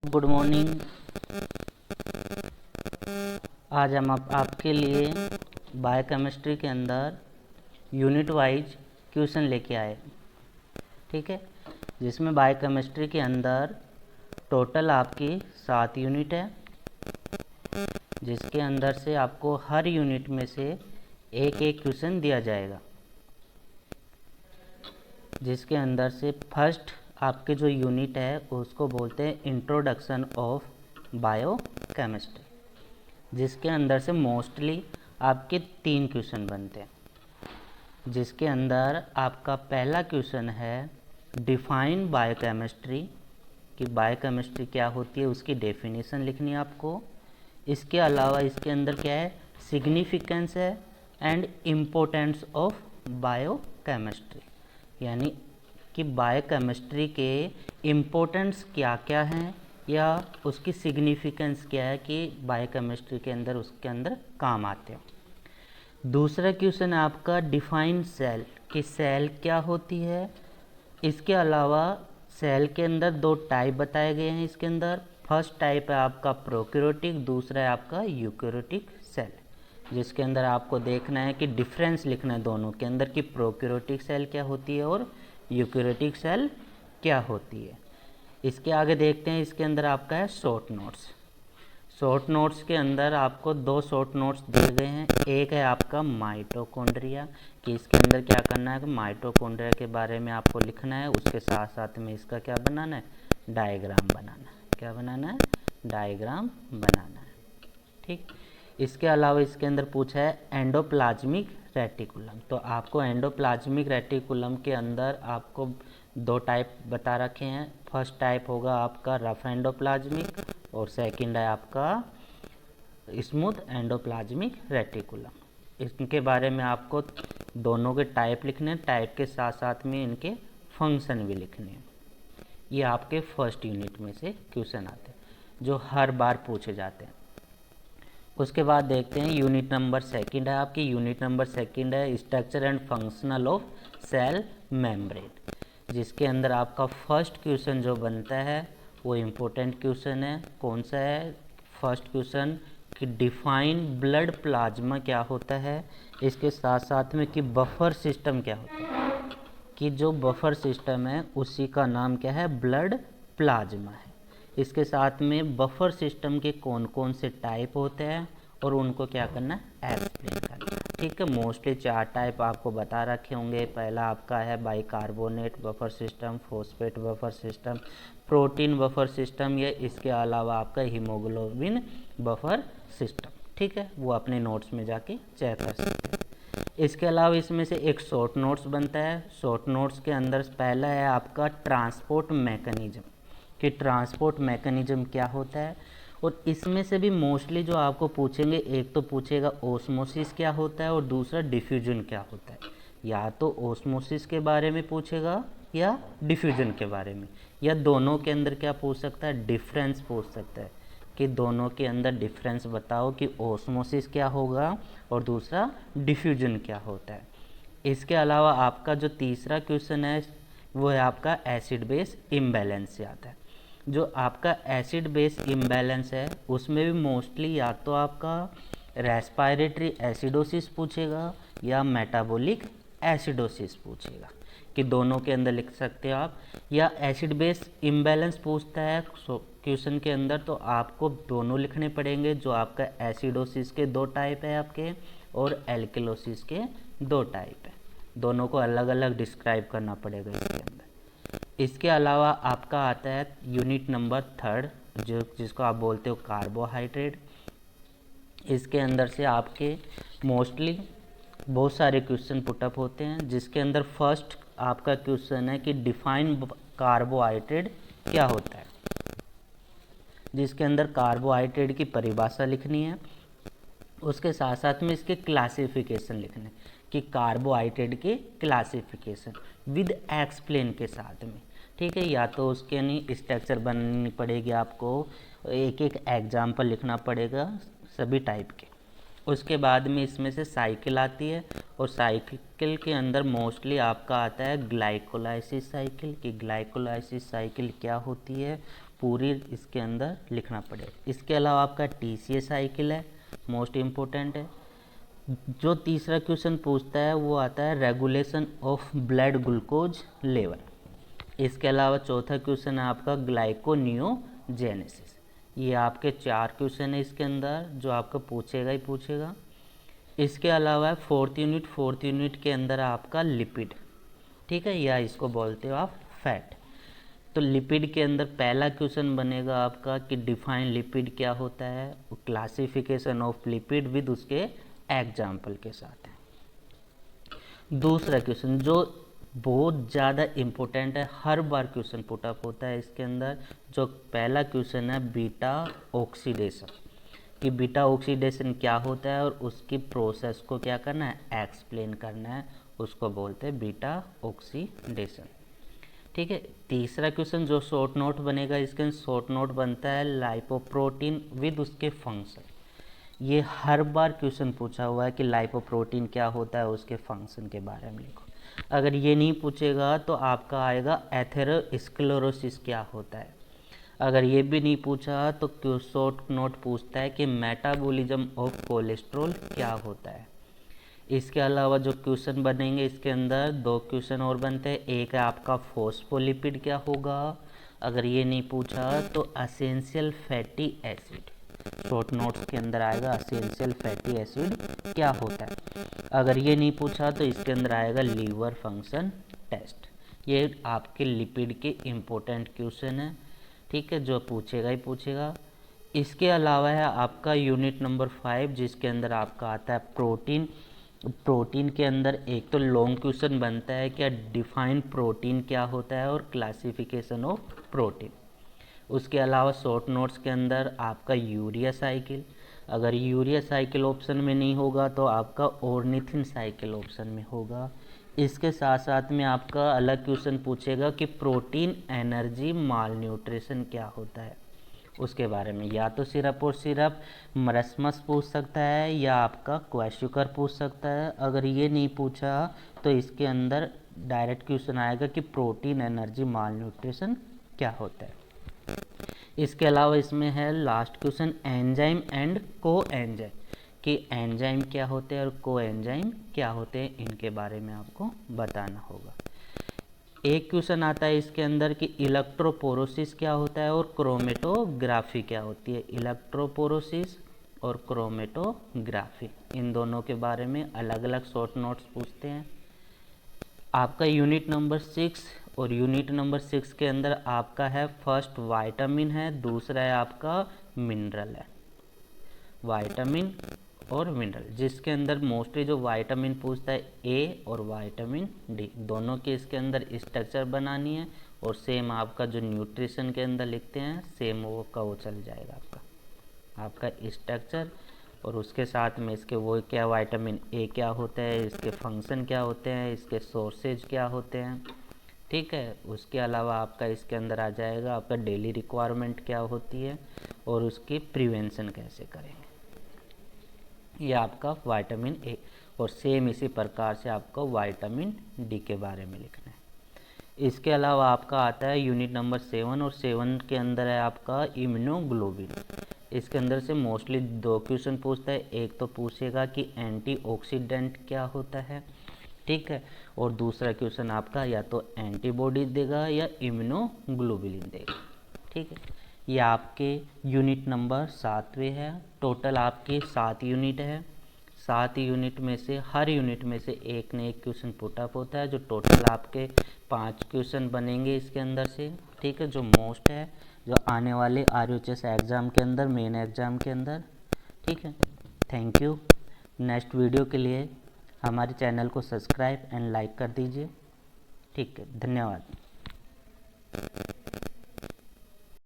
Good morning. आज हम आपके लिए बायोकेमिस्ट्री के अंदर यूनिट वाइज क्वेश्चन लेके आए। ठीक है, जिसमें बायोकेमिस्ट्री के अंदर टोटल आपकी 7 यूनिट है, जिसके अंदर से आपको हर यूनिट में से एक एक क्वेश्चन दिया जाएगा। जिसके अंदर से फर्स्ट आपके जो यूनिट है उसको बोलते हैं इंट्रोडक्शन ऑफ बायोकेमिस्ट्री, जिसके अंदर से मोस्टली आपके 3 क्वेश्चन बनते हैं। जिसके अंदर आपका पहला क्वेश्चन है डिफाइन बायोकेमिस्ट्री, कि बायोकेमिस्ट्री क्या होती है उसकी डेफिनेशन लिखनी है आपको। इसके अलावा इसके अंदर क्या है, सिग्निफिकेंस है एंड इम्पोर्टेंस ऑफ बायोकेमिस्ट्री, यानी कि बायोकेमिस्ट्री के इम्पोर्टेंस क्या क्या हैं या उसकी सिग्निफिकेंस क्या है कि बायोकेमिस्ट्री के अंदर उसके अंदर काम आते हैं। दूसरा क्वेश्चन है आपका डिफाइन सेल, कि सेल क्या होती है। इसके अलावा सेल के अंदर 2 टाइप बताए गए हैं। इसके अंदर फर्स्ट टाइप है आपका प्रोकैरियोटिक, दूसरा है आपका यूकैरियोटिक सेल। जिसके अंदर आपको देखना है कि डिफरेंस लिखना है दोनों के अंदर, कि प्रोकैरियोटिक सेल क्या होती है और यूकैरियोटिक सेल क्या होती है। इसके आगे देखते हैं, इसके अंदर आपका है शॉर्ट नोट्स। शॉर्ट नोट्स के अंदर आपको 2 शॉर्ट नोट्स दिए गए हैं। एक है आपका माइटोकॉन्ड्रिया, कि इसके अंदर क्या करना है कि माइटोकॉन्ड्रिया के बारे में आपको लिखना है, उसके साथ साथ में इसका क्या बनाना है, डायग्राम बनाना है। क्या बनाना है, डायग्राम बनाना है। ठीक, इसके अलावा इसके अंदर पूछा है एंडोप्लाज्मिक रेटिकुलम, तो आपको एंडोप्लाज्मिक रेटिकुलम के अंदर आपको 2 टाइप बता रखे हैं। फर्स्ट टाइप होगा आपका रफ एंडोप्लाज्मिक और सेकंड है आपका स्मूथ एंडोप्लाज्मिक रेटिकुलम। इनके बारे में आपको दोनों के टाइप लिखने हैं, टाइप के साथ साथ में इनके फंक्शन भी लिखने हैं। ये आपके फर्स्ट यूनिट में से क्वेश्चन आते हैं जो हर बार पूछे जाते हैं। उसके बाद देखते हैं यूनिट नंबर सेकंड है आपकी, यूनिट नंबर सेकंड है structure and functional of cell membrane. जिसके अंदर आपका फर्स्ट क्वेश्चन जो बनता है वो इम्पोर्टेंट क्वेश्चन है। कौन सा है, फर्स्ट क्वेश्चन कि डिफाइन ब्लड प्लाज्मा क्या होता है। इसके साथ साथ में कि बफर सिस्टम क्या होता है, कि जो बफर सिस्टम है उसी का नाम क्या है, ब्लड प्लाज्मा है। इसके साथ में बफर सिस्टम के कौन कौन से टाइप होते हैं और उनको क्या करना है, एक्सप्लेन करना है। ठीक है, मोस्टली 4 टाइप आपको बता रखे होंगे। पहला आपका है bicarbonate buffer system, phosphate buffer system, protein buffer system, या इसके अलावा आपका हीमोग्लोबिन बफर सिस्टम। ठीक है, वो अपने नोट्स में जाके चेक कर सकते हैं। इसके अलावा इसमें से एक शॉर्ट नोट्स बनता है। शॉर्ट नोट्स के अंदर पहला है आपका ट्रांसपोर्ट मैकेनिज्म, कि ट्रांसपोर्ट मैकेनिज्म क्या होता है। और इसमें से भी मोस्टली जो आपको पूछेंगे, एक तो पूछेगा ओस्मोसिस क्या होता है और दूसरा डिफ्यूजन क्या होता है। या तो ओस्मोसिस के बारे में पूछेगा या डिफ्यूजन के बारे में, या दोनों के अंदर क्या पूछ सकता है, डिफरेंस पूछ सकता है, कि दोनों के अंदर डिफरेंस बताओ कि ओस्मोसिस क्या होगा और दूसरा डिफ्यूजन क्या होता है। इसके अलावा आपका जो तीसरा क्वेश्चन है वो है आपका एसिड बेस इम्बैलेंस से आता है। जो आपका एसिड बेस इम्बैलेंस है उसमें भी मोस्टली या तो आपका रेस्पिरेटरी एसिडोसिस पूछेगा या मेटाबॉलिक एसिडोसिस पूछेगा, कि दोनों के अंदर लिख सकते हो आप। या एसिड बेस इम्बैलेंस पूछता है क्वेश्चन के अंदर, तो आपको दोनों लिखने पड़ेंगे। जो आपका एसिडोसिस के 2 टाइप है आपके और एल्किलोसिस के 2 टाइप है, दोनों को अलग अलग डिस्क्राइब करना पड़ेगा इसके अंदर। इसके अलावा आपका आता है यूनिट नंबर 3 जिसको आप बोलते हो कार्बोहाइड्रेट। इसके अंदर से आपके मोस्टली बहुत सारे क्वेश्चन पुटअप होते हैं। जिसके अंदर फर्स्ट आपका क्वेश्चन है कि डिफाइन कार्बोहाइड्रेट क्या होता है। जिसके अंदर कार्बोहाइड्रेट की परिभाषा लिखनी है, उसके साथ साथ में इसके क्लासिफिकेशन लिखने, कि कार्बोहाइड्रेट के क्लासिफिकेशन विद एक्सप्लेन के साथ में। ठीक है, या तो उसके नहीं स्ट्रक्चर बननी पड़ेगी आपको, एक एक एग्जाम्पल लिखना पड़ेगा सभी टाइप के। उसके बाद में इसमें से साइकिल आती है, और साइकिल के अंदर मोस्टली आपका आता है ग्लाइकोलाइसिस साइकिल, कि ग्लाइकोलाइसिस साइकिल क्या होती है, पूरी इसके अंदर लिखना पड़ेगा। इसके अलावा आपका TCA साइकिल है, मोस्ट इम्पोर्टेंट है। जो तीसरा क्वेश्चन पूछता है वो आता है regulation of blood glucose level. इसके अलावा चौथा क्वेश्चन है आपका ग्लाइकोनियोजेनेसिस। ये आपके 4 क्वेश्चन है इसके अंदर जो आपको पूछेगा ही पूछेगा। इसके अलावा फोर्थ यूनिट के अंदर आपका लिपिड, ठीक है, या इसको बोलते हो आप फैट। तो लिपिड के अंदर पहला क्वेश्चन बनेगा आपका कि डिफाइन लिपिड क्या होता है, क्लासिफिकेशन ऑफ लिपिड विद उसके एग्जाम्पल के साथ है। दूसरा क्वेश्चन जो बहुत ज़्यादा इम्पोर्टेंट है, हर बार क्वेश्चन पुटअप होता है इसके अंदर, जो पहला क्वेश्चन है बीटा ऑक्सीडेशन, कि बीटा ऑक्सीडेशन क्या होता है और उसकी प्रोसेस को क्या करना है, एक्सप्लेन करना है, उसको बोलते हैं बीटा ऑक्सीडेशन। ठीक है। तीसरा क्वेश्चन जो शॉर्ट नोट बनेगा, इसके शॉर्ट नोट बनता है लाइपोप्रोटीन विद उसके फंक्शन। ये हर बार क्वेश्चन पूछा हुआ है कि लाइपोप्रोटीन क्या होता है, उसके फंक्शन के बारे में लिखो। अगर ये नहीं पूछेगा तो आपका आएगा एथेरोस्क्लेरोसिस क्या होता है। अगर ये भी नहीं पूछा तो शॉर्ट नोट पूछता है कि मेटाबॉलिज्म ऑफ कोलेस्ट्रॉल क्या होता है। इसके अलावा जो क्वेश्चन बनेंगे इसके अंदर 2 क्वेश्चन और बनते हैं। एक है आपका फॉस्फोलिपिड क्या होगा, अगर ये नहीं पूछा तो essential fatty acid, short notes के अंदर आएगा एसेंशियल फैटी एसिड क्या होता है। अगर ये नहीं पूछा तो इसके अंदर आएगा लीवर फंक्शन टेस्ट। ये आपके लिपिड के इम्पोर्टेंट क्वेश्चन है, ठीक है, जो पूछेगा ही पूछेगा। इसके अलावा है आपका यूनिट नंबर 5 जिसके अंदर आपका आता है प्रोटीन। प्रोटीन के अंदर एक तो लॉन्ग क्वेश्चन बनता है क्या डिफाइन प्रोटीन क्या होता है और क्लासिफिकेशन ऑफ प्रोटीन। उसके अलावा शॉर्ट नोट्स के अंदर आपका यूरिया साइकिल, अगर यूरिया साइकिल ऑप्शन में नहीं होगा तो आपका ऑर्निथिन साइकिल ऑप्शन में होगा। इसके साथ साथ में आपका अलग क्वेश्चन पूछेगा कि प्रोटीन एनर्जी माल न्यूट्रिशन क्या होता है, उसके बारे में या तो सिरप और सिरप मरस्मस पूछ सकता है या आपका क्वेश्चकर पूछ सकता है। अगर ये नहीं पूछा तो इसके अंदर डायरेक्ट क्वेश्चन आएगा कि प्रोटीन एनर्जी माल न्यूट्रिशन क्या होता है। इसके अलावा इसमें है लास्ट क्वेश्चन एंजाइम एंड को एंजाइम, कि एंजाइम क्या होते हैं और को एंजाइम क्या होते हैं, इनके बारे में आपको बताना होगा। एक क्वेश्चन आता है इसके अंदर कि इलेक्ट्रोपोरोसिस क्या होता है और क्रोमेटोग्राफी क्या होती है। इलेक्ट्रोपोरोसिस और क्रोमेटोग्राफी, इन दोनों के बारे में अलग अलग शॉर्ट नोट्स पूछते हैं। आपका यूनिट नंबर 6 और यूनिट नंबर 6 के अंदर आपका है फर्स्ट वाइटामिन है, दूसरा है आपका मिनरल है, वाइटामिन और मिनरल, जिसके अंदर मोस्टली जो वाइटामिन पूछता है ए और वाइटामिन डी, दोनों के इसके अंदर स्ट्रक्चर बनानी है और सेम आपका जो न्यूट्रिशन के अंदर लिखते हैं सेम वो का वो चल जाएगा आपका स्ट्रक्चर। और उसके साथ में इसके वो क्या वाइटामिन ए क्या होता है, इसके फंक्शन क्या होते हैं, इसके सोर्सेज क्या होते हैं, ठीक है। उसके अलावा आपका इसके अंदर आ जाएगा आपका डेली रिक्वायरमेंट क्या होती है और उसकी प्रिवेंशन कैसे करेंगे, ये आपका वाइटामिन ए। और सेम इसी प्रकार से आपको वाइटामिन डी के बारे में लिखना है। इसके अलावा आपका आता है यूनिट नंबर 7 और 7 के अंदर है आपका इम्यूनोग्लोबिन। इसके अंदर से मोस्टली 2 क्वेश्चन पूछता है। एक तो पूछेगा कि एंटीऑक्सीडेंट क्या होता है, ठीक है, और दूसरा क्वेश्चन आपका या तो एंटीबॉडी देगा या इम्यूनोग्लोबुलिन देगा, ठीक है। ये आपके यूनिट नंबर 7वें है। टोटल आपके 7 यूनिट है। 7 यूनिट में से हर यूनिट में से एक न एक क्वेश्चन पुटअप होता है, जो टोटल आपके 5 क्वेश्चन बनेंगे इसके अंदर से, ठीक है, जो मोस्ट है, जो आने वाले RHS एग्ज़ाम के अंदर, मेन एग्ज़ाम के अंदर, ठीक है। Thank you. नेक्स्ट वीडियो के लिए हमारे चैनल को सब्सक्राइब एंड लाइक कर दीजिए, ठीक है, धन्यवाद।